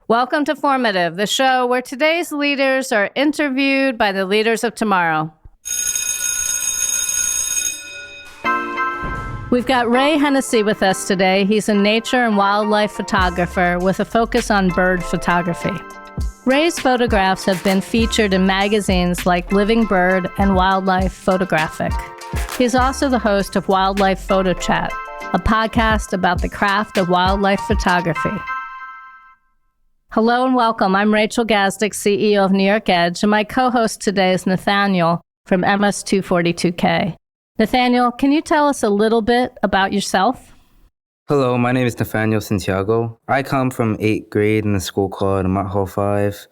Welcome to Formative, the show where today's leaders are interviewed by the leaders of tomorrow. We've got Ray Hennessy with us today. He's a nature and wildlife photographer with a focus on bird photography. Ray's photographs have been featured in magazines like Living Bird and Wildlife Photographic. He's also the host of Wildlife Photo Chat, a podcast about the craft of wildlife photography. Hello and welcome. I'm Rachel Gazdick, CEO of New York Edge, and my co-host today is Nathaniel from MS242K. Nathaniel, can you tell us a little bit about yourself? Hello, my name is Nathaniel Santiago. I come from 8th grade in a school called Mount Hall 5.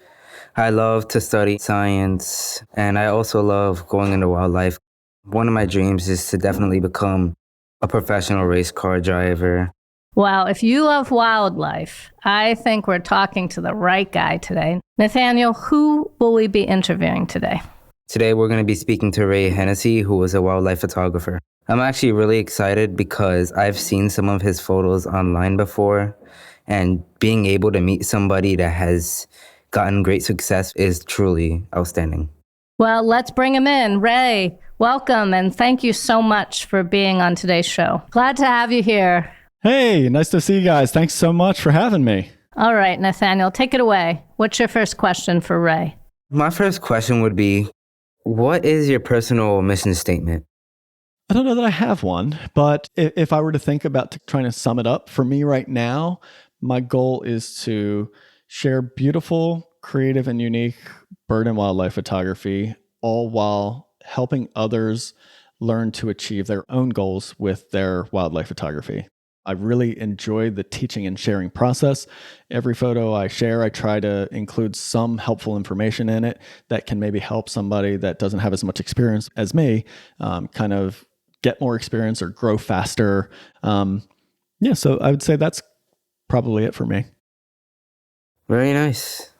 I love to study science, and I also love going into wildlife. One of my dreams is to definitely become a professional race car driver. Wow, if you love wildlife, I think we're talking to the right guy today. Nathaniel, who will we be interviewing today? Today, we're going to be speaking to Ray Hennessy, who is a wildlife photographer. I'm actually really excited because I've seen some of his photos online before, and being able to meet somebody that has gotten great success is truly outstanding. Well, let's bring him in. Ray, welcome, and thank you so much for being on today's show. Glad to have you here. Hey, nice to see you guys. Thanks so much for having me. All right, Nathaniel, take it away. What's your first question for Ray? My first question would be, what is your personal mission statement? I don't know that I have one, but if I were to think about trying to sum it up, for me right now, my goal is to share beautiful, creative, and unique bird and wildlife photography, all while helping others learn to achieve their own goals with their wildlife photography. I really enjoy the teaching and sharing process. Every photo I share, I try to include some helpful information in it that can maybe help somebody that doesn't have as much experience as me kind of get more experience or grow faster. So I would say that's probably it for me. Very nice.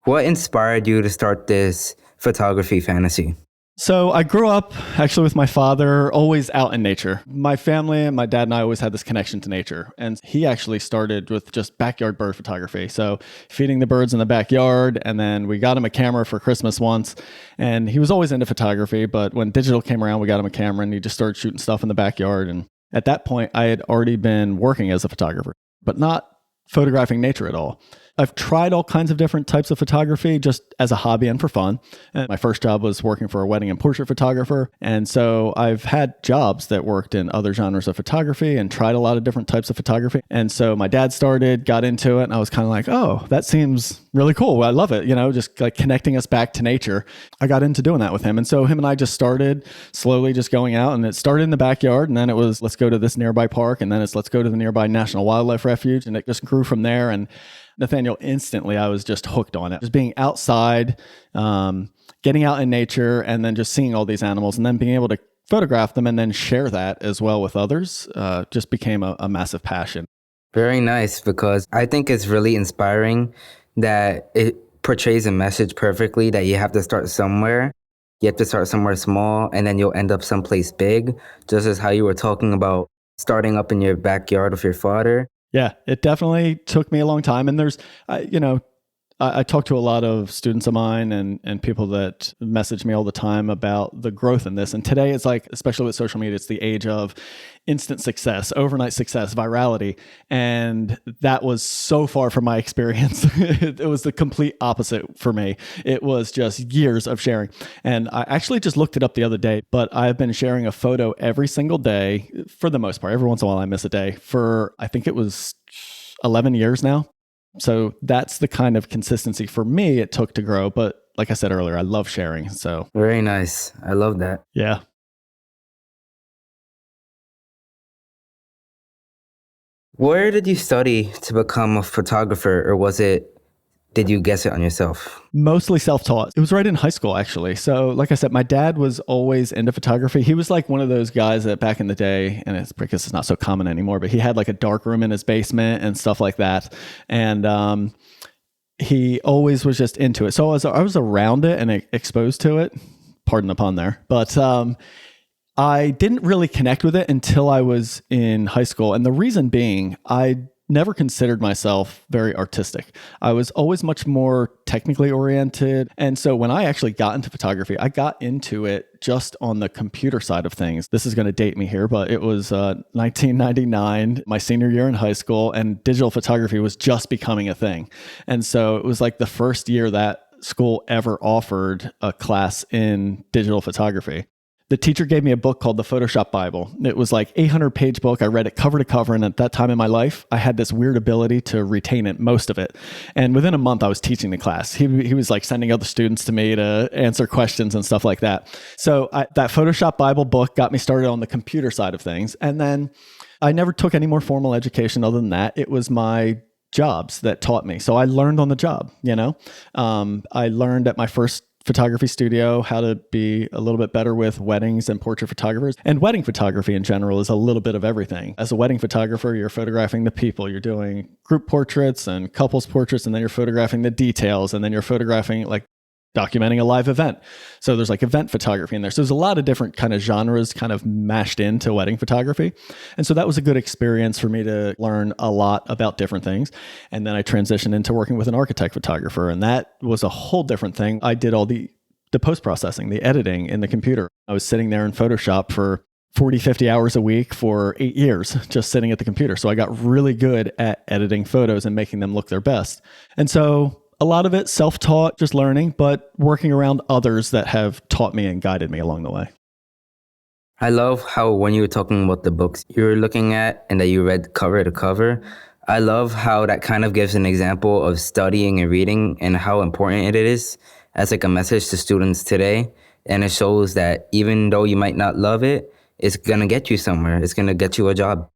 What inspired you to start this photography fantasy? So I grew up actually with my father, always out in nature. My family and my dad and I always had this connection to nature. And he actually started with just backyard bird photography. So feeding the birds in the backyard. And then we got him a camera for Christmas once. And he was always into photography. But when digital came around, we got him a camera and he just started shooting stuff in the backyard. And at that point, I had already been working as a photographer, but not photographing nature at all. I've tried all kinds of different types of photography just as a hobby and for fun. And my first job was working for a wedding and portrait photographer. And so I've had jobs that worked in other genres of photography and tried a lot of different types of photography. And so my dad got into it, and I was kind of like, oh, that seems really cool. I love it. Just like connecting us back to nature. I got into doing that with him. And so him and I just started slowly just going out, and it started in the backyard. And then it was, let's go to this nearby park. And then it's, let's go to the nearby National Wildlife Refuge. And it just grew from there. And Nathaniel, instantly, I was just hooked on it. Just being outside, getting out in nature, and then just seeing all these animals, and then being able to photograph them and then share that as well with others just became a massive passion. Very nice, because I think it's really inspiring that it portrays a message perfectly that you have to start somewhere. You have to start somewhere small, and then you'll end up someplace big, just as how you were talking about starting up in your backyard with your father. Yeah, it definitely took me a long time. And there's, I talk to a lot of students of mine and people that message me all the time about the growth in this. And today it's like, especially with social media, it's the age of instant success, overnight success, virality. And that was so far from my experience. It was the complete opposite for me. It was just years of sharing. And I actually just looked it up the other day, but I've been sharing a photo every single day for the most part. Every once in a while I miss a day for, I think it was 11 years now. So that's the kind of consistency for me it took to grow. But like I said earlier, I love sharing. So very nice. I love that. Yeah. Where did you study to become a photographer, or did you guess it on yourself? Mostly self-taught. It was right in high school, actually. So like I said, my dad was always into photography. He was like one of those guys that back in the day, and it's because it's not so common anymore, but he had like a dark room in his basement and stuff like that. And he always was just into it. So I was around it and exposed to it. Pardon the pun there. But I didn't really connect with it until I was in high school. And the reason being, I never considered myself very artistic. I was always much more technically oriented. And so when I actually got into photography, I got into it just on the computer side of things. This is going to date me here, but it was 1999, my senior year in high school, and digital photography was just becoming a thing. And so it was like the first year that school ever offered a class in digital photography. The teacher gave me a book called the Photoshop Bible. It was like 800-page book. I read it cover to cover. And at that time in my life, I had this weird ability to retain it, most of it. And within a month, I was teaching the class. He was like sending other students to me to answer questions and stuff like that. So that Photoshop Bible book got me started on the computer side of things. And then I never took any more formal education other than that. It was my jobs that taught me. So I learned on the job, I learned at my first photography studio how to be a little bit better with weddings and portrait photographers. And wedding photography in general is a little bit of everything. As a wedding photographer, you're photographing the people, you're doing group portraits and couples portraits, and then you're photographing the details, and then you're photographing like documenting a live event. So there's like event photography in there. So there's a lot of different kind of genres kind of mashed into wedding photography. And so that was a good experience for me to learn a lot about different things. And then I transitioned into working with an architect photographer. And that was a whole different thing. I did all the post-processing, the editing in the computer. I was sitting there in Photoshop for 40, 50 hours a week for 8 years, just sitting at the computer. So I got really good at editing photos and making them look their best. And so a lot of it self-taught, just learning, but working around others that have taught me and guided me along the way. I love how when you were talking about the books you were looking at and that you read cover to cover, I love how that kind of gives an example of studying and reading and how important it is as like a message to students today. And it shows that even though you might not love it, it's going to get you somewhere. It's going to get you a job.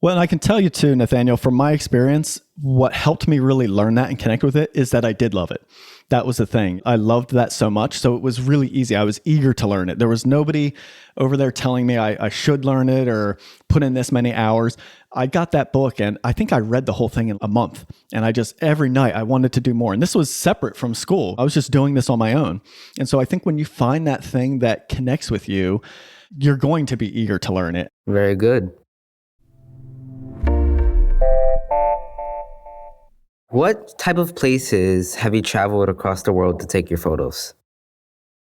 Well, and I can tell you too, Nathaniel, from my experience, what helped me really learn that and connect with it is that I did love it. That was the thing. I loved that so much. So it was really easy. I was eager to learn it. There was nobody over there telling me I should learn it or put in this many hours. I got that book and I think I read the whole thing in a month. And I just, every night I wanted to do more. And this was separate from school. I was just doing this on my own. And so I think when you find that thing that connects with you, you're going to be eager to learn it. Very good. What type of places have you traveled across the world to take your photos?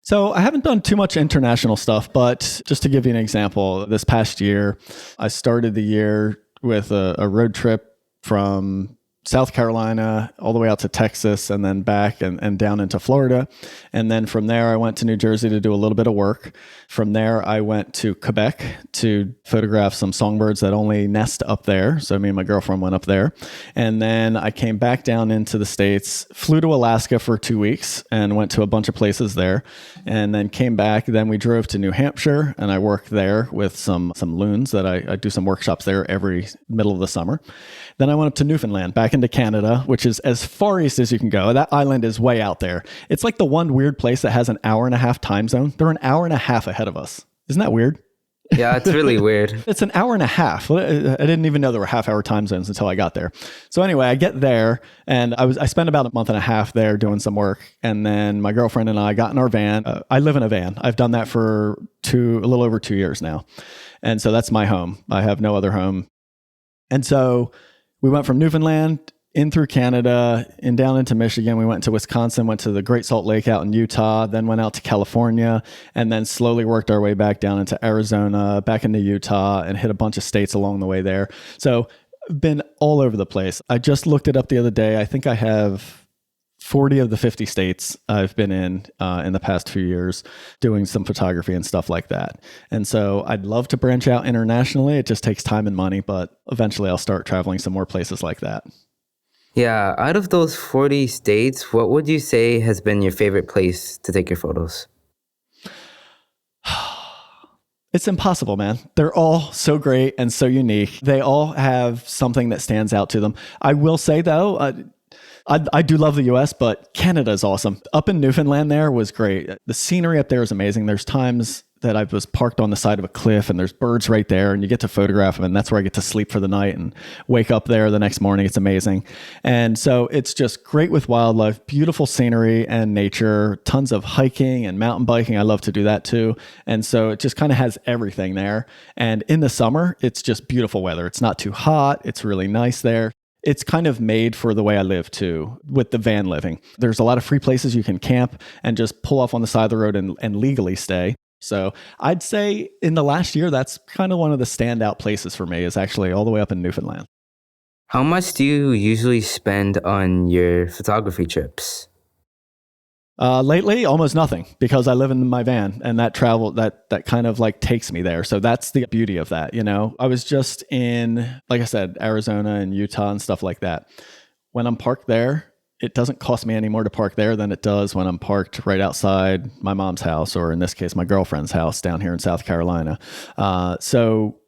So I haven't done too much international stuff, but just to give you an example, this past year, I started the year with a road trip from South Carolina all the way out to Texas and then back and down into Florida. And then from there, I went to New Jersey to do a little bit of work. From there, I went to Quebec to photograph some songbirds that only nest up there. So me and my girlfriend went up there. And then I came back down into the States, flew to Alaska for 2 weeks and went to a bunch of places there. And then came back. Then we drove to New Hampshire and I worked there with some loons that I do some workshops there every middle of the summer. Then I went up to Newfoundland, back into Canada, which is as far east as you can go. That island is way out there. It's like the one weird place that has an hour and a half time zone. They're an hour and a half ahead of us. Isn't that weird? Yeah, it's really weird. It's an hour and a half. I didn't even know there were half-hour time zones until I got there. So anyway, I get there and I spent about a month and a half there doing some work. And then my girlfriend and I got in our van. I live in a van. I've done that for a little over 2 years now. And so that's my home. I have no other home. And so we went from Newfoundland in through Canada and down into Michigan. We went to Wisconsin, went to the Great Salt Lake out in Utah, then went out to California, and then slowly worked our way back down into Arizona, back into Utah, and hit a bunch of states along the way there. So been all over the place. I just looked it up the other day. I think I have 40 of the 50 states I've been in the past few years doing some photography and stuff like that. And so I'd love to branch out internationally. It just takes time and money, but eventually I'll start traveling some more places like that. Yeah, out of those 40 states, what would you say has been your favorite place to take your photos? It's impossible, man. They're all so great and so unique. They all have something that stands out to them. I will say though, I do love the US, but Canada is awesome. Up in Newfoundland there was great. The scenery up there is amazing. There's times that I was parked on the side of a cliff and there's birds right there and you get to photograph them, and that's where I get to sleep for the night and wake up there the next morning. It's amazing. And so it's just great with wildlife, beautiful scenery and nature, tons of hiking and mountain biking. I love to do that too. And so it just kind of has everything there. And in the summer, it's just beautiful weather. It's not too hot. It's really nice there. It's kind of made for the way I live too, with the van living. There's a lot of free places you can camp and just pull off on the side of the road and legally stay. So I'd say in the last year, that's kind of one of the standout places for me, is actually all the way up in Newfoundland. How much do you usually spend on your photography trips? Lately, almost nothing, because I live in my van and that travel, that kind of like takes me there. So that's the beauty of that. You know, I was just in, like I said, Arizona and Utah and stuff like that. When I'm parked there, it doesn't cost me any more to park there than it does when I'm parked right outside my mom's house, or in this case, my girlfriend's house down here in South Carolina. So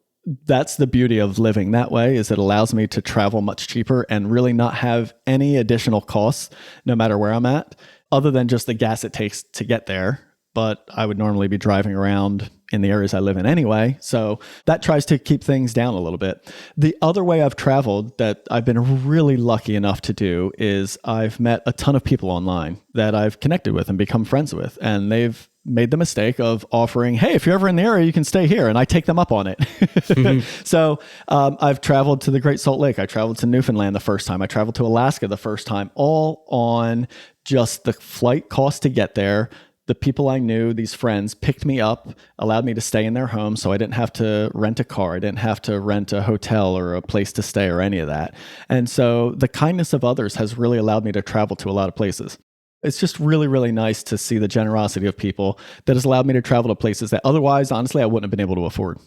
that's the beauty of living that way, is it allows me to travel much cheaper and really not have any additional costs, no matter where I'm at, other than just the gas it takes to get there. But I would normally be driving around in the areas I live in anyway. So that tries to keep things down a little bit. The other way I've traveled that I've been really lucky enough to do is I've met a ton of people online that I've connected with and become friends with. And they've made the mistake of offering, hey, if you're ever in the area, you can stay here. And I take them up on it. Mm-hmm. So I've traveled to the Great Salt Lake. I traveled to Newfoundland the first time. I traveled to Alaska the first time, all on just the flight cost to get there. The people I knew, these friends, picked me up, allowed me to stay in their home, so I didn't have to rent a car. I didn't have to rent a hotel or a place to stay or any of that. And so the kindness of others has really allowed me to travel to a lot of places. It's just really, really nice to see the generosity of people that has allowed me to travel to places that otherwise, honestly, I wouldn't have been able to afford.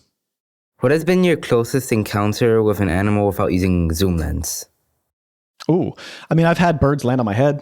What has been your closest encounter with an animal without using zoom lens? Ooh, I mean, I've had birds land on my head.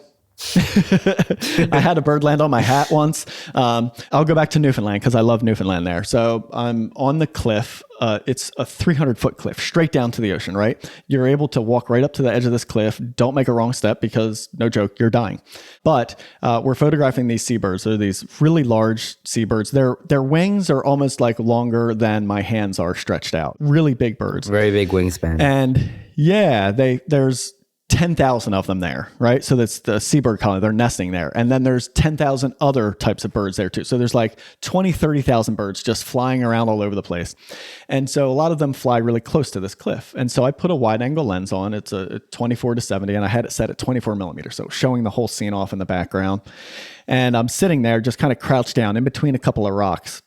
I had a bird land on my hat once. I'll go back to Newfoundland because I love Newfoundland there. So I'm on the cliff. It's a 300-foot cliff straight down to the ocean, right? You're able to walk right up to the edge of this cliff. Don't make a wrong step because, no joke, you're dying. But we're photographing these seabirds. They're these really large seabirds. Their wings are almost like longer than my hands are stretched out. Really big birds. Very big wingspan. And yeah, there's 10,000 of them there, right? So that's the seabird colony. They're nesting there. And then there's 10,000 other types of birds there too. So there's like 20, 30,000 birds just flying around all over the place. And so a lot of them fly really close to this cliff. And so I put a wide angle lens on. It's a 24-70, and I had it set at 24 millimeters. So showing the whole scene off in the background. And I'm sitting there just kind of crouched down in between a couple of rocks,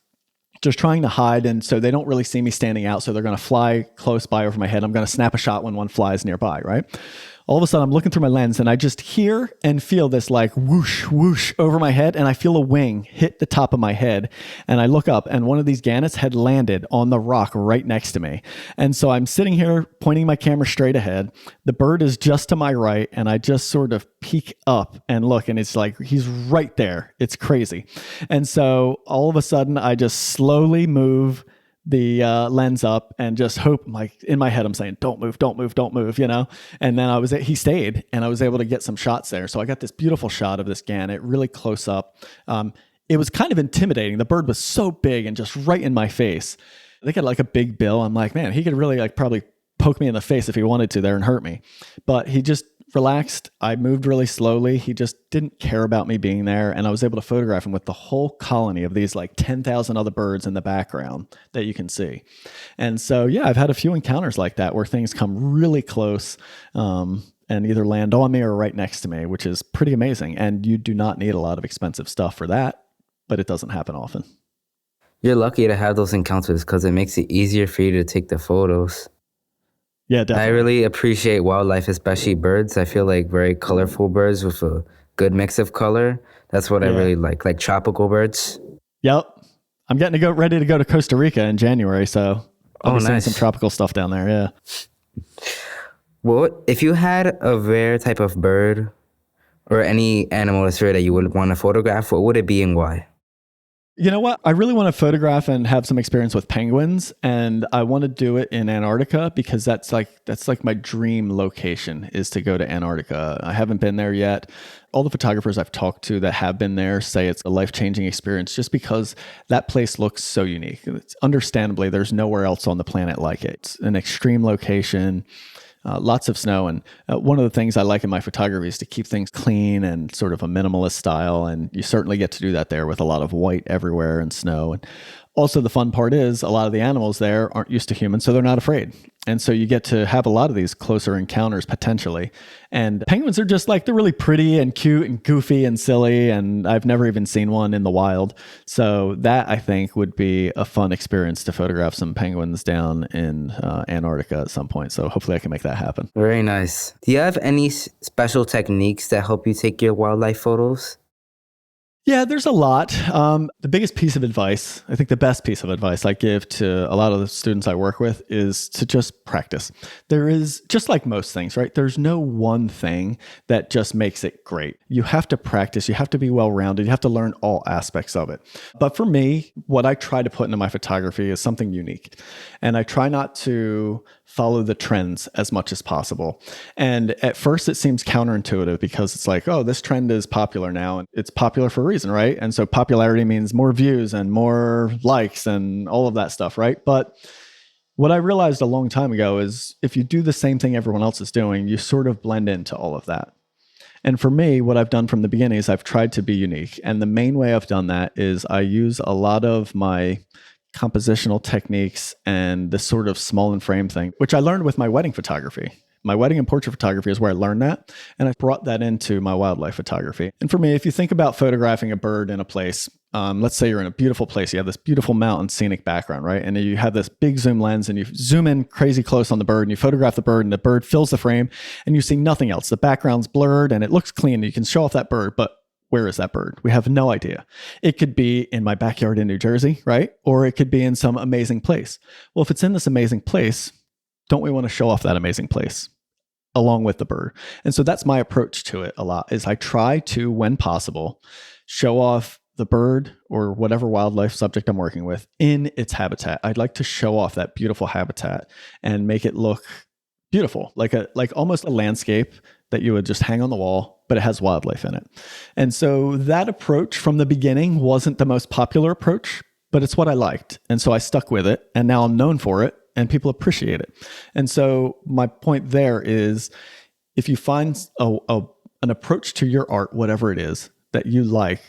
just trying to hide. And so they don't really see me standing out. So they're going to fly close by over my head. I'm going to snap a shot when one flies nearby, right? All of a sudden, I'm looking through my lens and I just hear and feel this like whoosh, whoosh over my head. And I feel a wing hit the top of my head. And I look up and one of these gannets had landed on the rock right next to me. And so I'm sitting here pointing my camera straight ahead. The bird is just to my right. And I just sort of peek up and look, and it's like, he's right there. It's crazy. And so all of a sudden, I just slowly move the lens up and just hope, like in my head, I'm saying, don't move, don't move, don't move, you know? And then he stayed and I was able to get some shots there. So I got this beautiful shot of this gannet really close up. It was kind of intimidating. The bird was so big and just right in my face. They got like a big bill. I'm like, man, he could really like probably poke me in the face if he wanted to there and hurt me. But he just relaxed. I moved really slowly. He just didn't care about me being there. And I was able to photograph him with the whole colony of these like 10,000 other birds in the background that you can see. And so, yeah, I've had a few encounters like that where things come really close and either land on me or right next to me, which is pretty amazing. And you do not need a lot of expensive stuff for that, but it doesn't happen often. You're lucky to have those encounters because it makes it easier for you to take the photos. Yeah, definitely. I really appreciate wildlife, especially birds. I feel like very colorful birds with a good mix of color. That's what I really like tropical birds. Yep. I'm getting ready to go to Costa Rica in January, so I'll be seeing some tropical stuff down there, yeah. Well, if you had a rare type of bird or any animal that's rare that you would want to photograph, what would it be and why? You know what? I really want to photograph and have some experience with penguins, and I want to do it in Antarctica because that's like my dream location is to go to Antarctica. I haven't been there yet. All the photographers I've talked to that have been there say it's a life-changing experience just because that place looks so unique. It's understandably, there's nowhere else on the planet like it. It's an extreme location. Lots of snow. And one of the things I like in my photography is to keep things clean and sort of a minimalist style. And you certainly get to do that there with a lot of white everywhere and snow. And also the fun part is a lot of the animals there aren't used to humans, so they're not afraid. And so you get to have a lot of these closer encounters potentially. And penguins are just like, they're really pretty and cute and goofy and silly. And I've never even seen one in the wild. So that I think would be a fun experience to photograph some penguins down in Antarctica at some point. So hopefully I can make that happen. Very nice. Do you have any special techniques that help you take your wildlife photos? Yeah, there's a lot. The biggest piece of advice, I think the best piece of advice I give to a lot of the students I work with is to just practice. There is, just like most things, right? There's no one thing that just makes it great. You have to practice. You have to be well-rounded. You have to learn all aspects of it. But for me, what I try to put into my photography is something unique. And I try not to follow the trends as much as possible. And at first it seems counterintuitive because it's like, oh, this trend is popular now and it's popular for a reason, right? And so popularity means more views and more likes and all of that stuff, right? But what I realized a long time ago is if you do the same thing everyone else is doing, you sort of blend into all of that. And for me, what I've done from the beginning is I've tried to be unique. And the main way I've done that is I use a lot of my compositional techniques and this sort of small and frame thing, which I learned with my wedding photography. My wedding and portrait photography is where I learned that. And I brought that into my wildlife photography. And for me, if you think about photographing a bird in a place, let's say you're in a beautiful place, you have this beautiful mountain scenic background, right? And you have this big zoom lens and you zoom in crazy close on the bird and you photograph the bird and the bird fills the frame and you see nothing else. The background's blurred and it looks clean. You can show off that bird, but where is that bird? We have no idea. It could be in my backyard in New Jersey, right? Or it could be in some amazing place. Well, if it's in this amazing place, don't we want to show off that amazing place along with the bird? And so that's my approach to it a lot is I try to, when possible, show off the bird or whatever wildlife subject I'm working with in its habitat. I'd like to show off that beautiful habitat and make it look beautiful, like almost a landscape that you would just hang on the wall, but it has wildlife in it. And so that approach from the beginning wasn't the most popular approach, but it's what I liked. And so I stuck with it and now I'm known for it and people appreciate it. And so my point there is if you find an approach to your art, whatever it is that you like,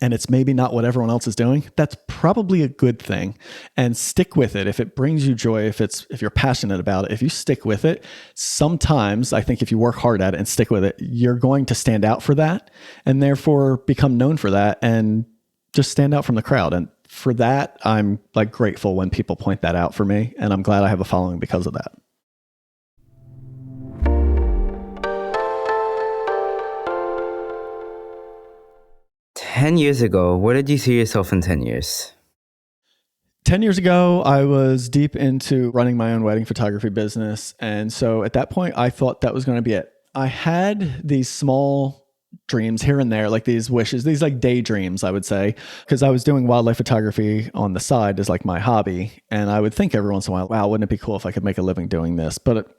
and it's maybe not what everyone else is doing, that's probably a good thing. And stick with it. If it brings you joy, if you're passionate about it, if you stick with it, sometimes I think if you work hard at it and stick with it, you're going to stand out for that and therefore become known for that and just stand out from the crowd. And for that, I'm like grateful when people point that out for me. And I'm glad I have a following because of that. 10 years ago, where did you see yourself in 10 years? 10 years ago, I was deep into running my own wedding photography business. And so at that point, I thought that was going to be it. I had these small dreams here and there, like these wishes, these like daydreams, I would say, because I was doing wildlife photography on the side as like my hobby. And I would think every once in a while, wow, wouldn't it be cool if I could make a living doing this? But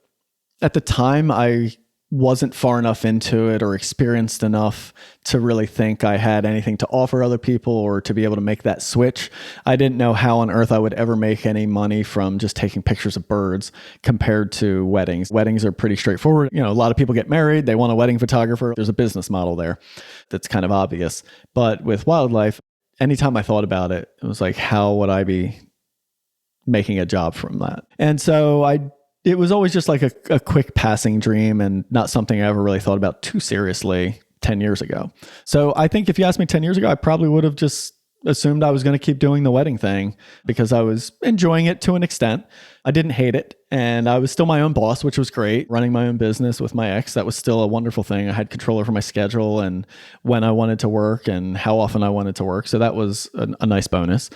at the time, I wasn't far enough into it or experienced enough to really think I had anything to offer other people or to be able to make that switch. I didn't know how on earth I would ever make any money from just taking pictures of birds compared to weddings. Weddings are pretty straightforward. You know, a lot of people get married. They want a wedding photographer. There's a business model there that's kind of obvious. But with wildlife, anytime I thought about it, it was like, how would I be making a job from that? And so it was always just like a quick passing dream and not something I ever really thought about too seriously 10 years ago. So I think if you asked me 10 years ago, I probably would have just assumed I was going to keep doing the wedding thing because I was enjoying it to an extent. I didn't hate it. And I was still my own boss, which was great. Running my own business with my ex, that was still a wonderful thing. I had control over my schedule and when I wanted to work and how often I wanted to work. So that was a nice bonus.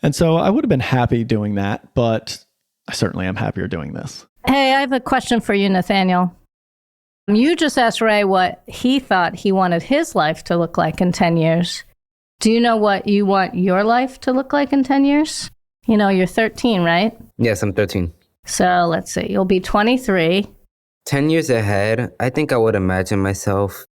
And so I would have been happy doing that, but I certainly am happier doing this. Hey, I have a question for you, Nathaniel. You just asked Ray what he thought he wanted his life to look like in 10 years. Do you know what you want your life to look like in 10 years? You know, you're 13, right? Yes, I'm 13. So let's see, you'll be 23. 10 years ahead, I think I would imagine myself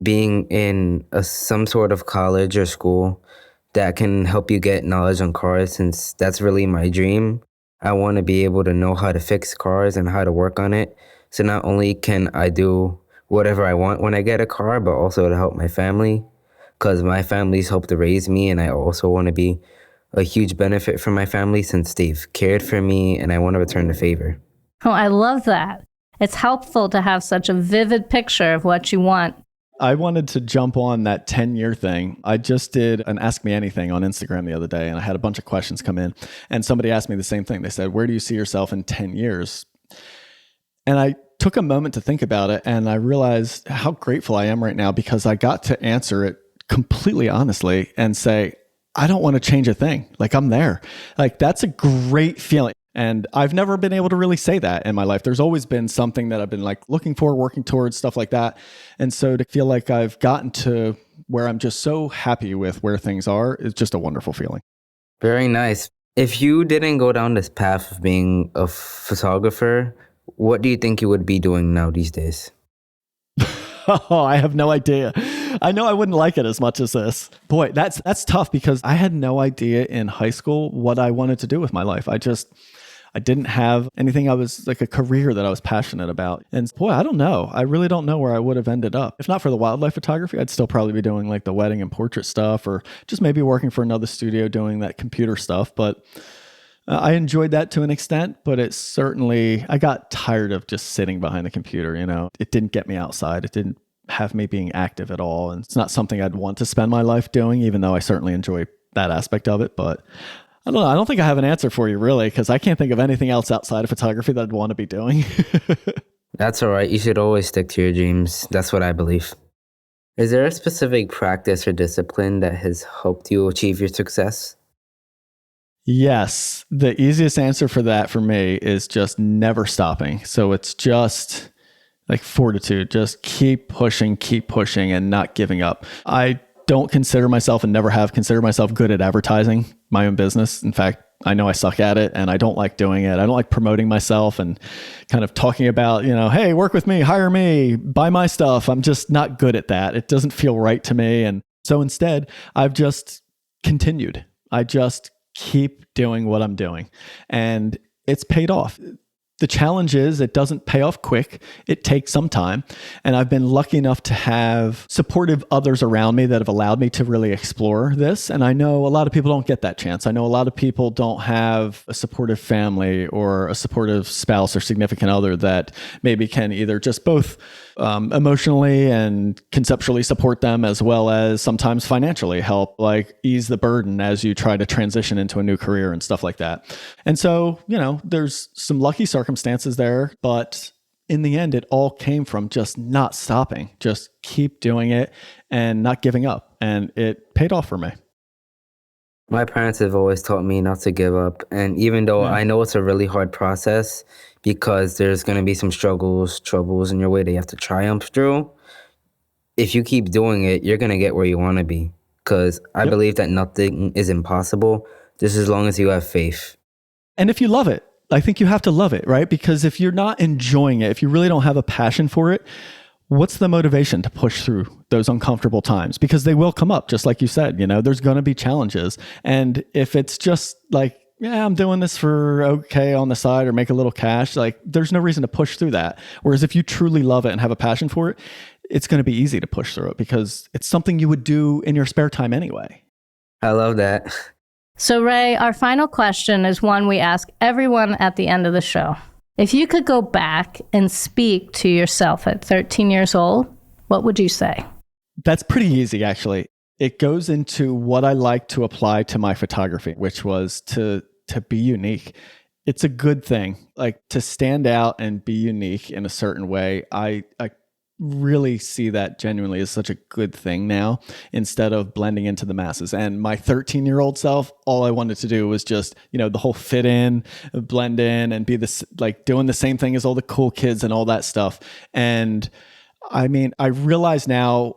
being in some sort of college or school that can help you get knowledge on cars, since that's really my dream. I want to be able to know how to fix cars and how to work on it. So not only can I do whatever I want when I get a car, but also to help my family, because my family's helped to raise me, and I also want to be a huge benefit for my family since they've cared for me, and I want to return the favor. Oh, I love that. It's helpful to have such a vivid picture of what you want. I wanted to jump on that 10-year thing. I just did an Ask Me Anything on Instagram the other day, and I had a bunch of questions come in, and somebody asked me the same thing. They said, where do you see yourself in 10 years? And I took a moment to think about it, and I realized how grateful I am right now because I got to answer it completely honestly and say, I don't want to change a thing. Like, I'm there. Like, that's a great feeling. And I've never been able to really say that in my life. There's always been something that I've been like looking for, working towards, stuff like that. And so to feel like I've gotten to where I'm just so happy with where things are is just a wonderful feeling. Very nice. If you didn't go down this path of being a photographer, what do you think you would be doing now these days? Oh, I have no idea. I know I wouldn't like it as much as this. Boy, that's tough because I had no idea in high school what I wanted to do with my life. I didn't have anything. I was like a career that I was passionate about. And boy, I don't know. I really don't know where I would have ended up. If not for the wildlife photography, I'd still probably be doing like the wedding and portrait stuff, or just maybe working for another studio doing that computer stuff. But I enjoyed that to an extent, but I got tired of just sitting behind the computer. You know, it didn't get me outside. It didn't have me being active at all. And it's not something I'd want to spend my life doing, even though I certainly enjoy that aspect of it. But I don't know. I don't think I have an answer for you really, because I can't think of anything else outside of photography that I'd want to be doing. That's all right. You should always stick to your dreams. That's what I believe. Is there a specific practice or discipline that has helped you achieve your success? Yes. The easiest answer for that for me is just never stopping. So it's just like fortitude, just keep pushing and not giving up. I don't consider myself and never have considered myself good at advertising my own business. In fact, I know I suck at it and I don't like doing it. I don't like promoting myself and kind of talking about, hey, work with me, hire me, buy my stuff. I'm just not good at that. It doesn't feel right to me. And so instead, I've just continued. I just keep doing what I'm doing, and it's paid off. The challenge is it doesn't pay off quick. It takes some time. And I've been lucky enough to have supportive others around me that have allowed me to really explore this. And I know a lot of people don't get that chance. I know a lot of people don't have a supportive family or a supportive spouse or significant other that maybe can either just both emotionally and conceptually support them, as well as sometimes financially help like ease the burden as you try to transition into a new career and stuff like that. And so, there's some lucky circumstances there, but in the end, it all came from just not stopping, just keep doing it and not giving up. And it paid off for me. My parents have always taught me not to give up. And even though I know it's a really hard process because there's going to be some troubles in your way that you have to triumph through, if you keep doing it, you're going to get where you want to be. Because I believe that nothing is impossible just as long as you have faith. And if you love it, I think you have to love it, right? Because if you're not enjoying it, if you really don't have a passion for it, what's the motivation to push through those uncomfortable times? Because they will come up, just like you said, there's going to be challenges. And if it's just like, yeah, I'm doing this for okay on the side or make a little cash, like there's no reason to push through that. Whereas if you truly love it and have a passion for it, it's going to be easy to push through it because it's something you would do in your spare time anyway. I love that. So Ray, our final question is one we ask everyone at the end of the show. If you could go back and speak to yourself at 13 years old, what would you say? That's pretty easy, actually. It goes into what I like to apply to my photography, which was to be unique. It's a good thing, like to stand out and be unique in a certain way. I really see that genuinely as such a good thing now, instead of blending into the masses. And my 13-year-old self, all I wanted to do was just, the whole fit in, blend in, and be this like doing the same thing as all the cool kids and all that stuff. And I mean, I realize now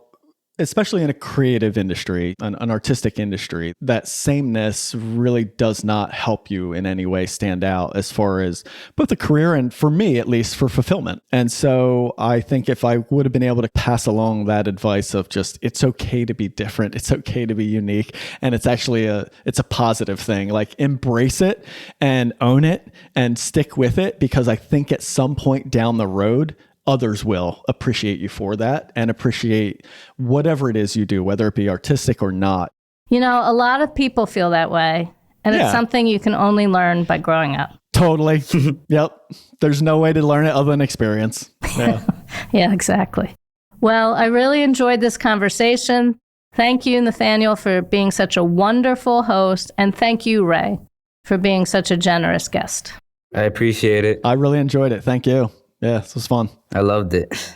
especially in a creative industry, an artistic industry, that sameness really does not help you in any way stand out as far as both a career and, for me at least, for fulfillment. And so I think if I would have been able to pass along that advice of just, it's okay to be different, it's okay to be unique, and it's actually it's a positive thing. Like, embrace it and own it and stick with it, because I think at some point down the road, others will appreciate you for that and appreciate whatever it is you do, whether it be artistic or not. You know, a lot of people feel that way, and it's something you can only learn by growing up. Totally. Yep. There's no way to learn it other than experience. Yeah. Yeah, exactly. Well, I really enjoyed this conversation. Thank you, Nathaniel, for being such a wonderful host, and thank you, Ray, for being such a generous guest. I appreciate it. I really enjoyed it. Thank you. Yeah, this was fun. I loved it.